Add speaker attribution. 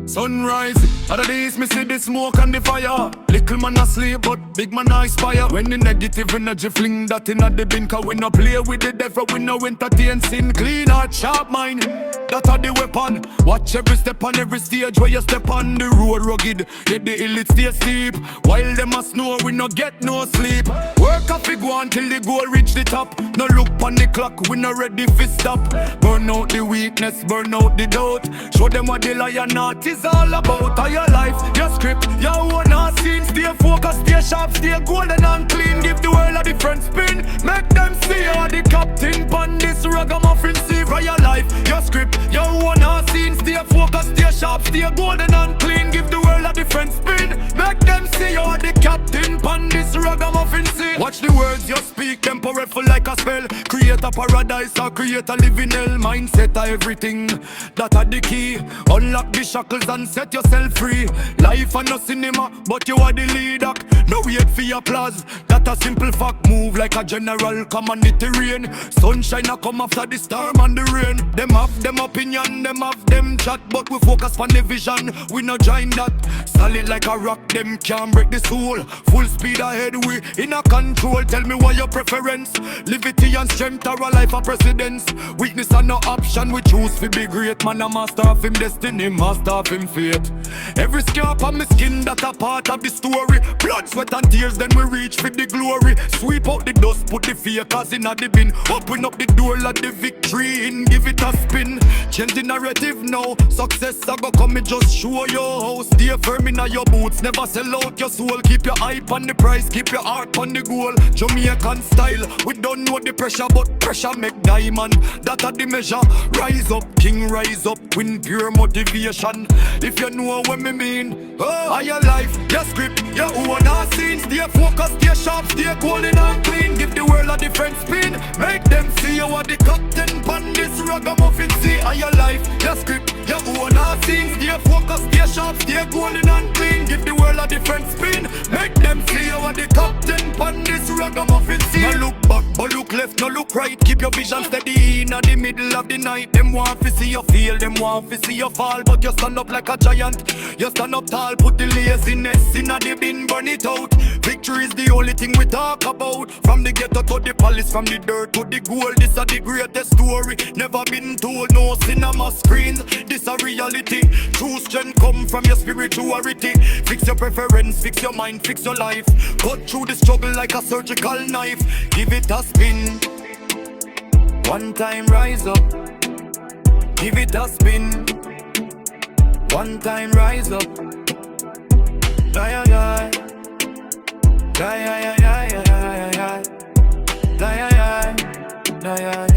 Speaker 1: Sunrise, other days me see the smoke and the fire. Little man asleep but big man a inspire. When the negative energy fling that inna the bin, cause we no play with the devil, we no entertain sin. Clean heart, sharp mind, that are the weapon. Watch every step on every stage where you step on. The road rugged, yet the hill it stay steep. While them a snow, we no get no sleep. Work a fig one till the goal reach the top. No look on the clock, we no ready fi stop. Burn out the weakness, burn out the doubt. Show them what the lion art is all about. All your life, your script, your own scene. Stay focused, stay sharp, stay golden and clean. Give the world a different spin. Make them see you're the captain pon this ragamuffin sea. For your life, your script, your own scene. Stay focused, stay sharp, stay golden and clean. Give the world a different spin. Make them see you're the captain pon this ragamuffin sea. Watch the words you speak, them powerful like a spell. Create a paradise or create a living hell. Mindset of everything, that are the key. Unlock the shackles and set yourself free. Life and no cinema, but you are the leader. No wait for your applause, that a simple fact. Move like a general, command the rain. Sunshine a come after the storm and the rain. Them have them opinion, them have them chat, but we focus on the vision, we no join that. Solid like a rock, them can't break the soul. Full speed ahead, we in a control. Tell me what your preference, liberty and strength or a life of precedence. Weakness are no option, we choose to be great. Man a master of him destiny, master of him fate. Every scarp on my skin, that a part of the story. Blood, sweat and tears, then we reach for the glory. Sweep out the dust, put the fakers in a the bin. Open up the door, let the victory in. Give it a spin, change the narrative now. Success a go come, me just show you how. Stay firm in your boots, never sell out your soul. Keep your eye on the price, keep your heart on the goal. Jamaican style, we don't know the pressure, but pressure make diamond. That are the measure. Rise up, king, rise up, win pure motivation. If you know what me mean, oh, your life, your script, your own scenes. Stay focused, stay sharp, stay golden and clean. Give the world a different spin. Make them see you are the captain pon this ragamuffin sea. Your life, your script, your own scenes. Stay focused, stay sharp, stay golden and clean. Give the world a different spin. Make them see you are the captain pon this ragamuffin sea. No look back, but look left, no look right. Keep your vision steady in the middle of the night. Them want to see you fail, them want to see you fall, but you stand up like a giant. You stand up tall, put the laziness in the bin, burn it out. Victory is the only thing we talk about. From the ghetto to the palace, from the dirt to the gold. This is the greatest story, never been told. No cinema screens, this a reality. True strength come from your spirituality. Fix your preference, fix your mind, fix your life. Cut through the struggle like a surgical knife. Give it a spin. One time rise up. Give it a spin. One time rise up. Die, die, die, die, die, die, die, die, die, die, die, die.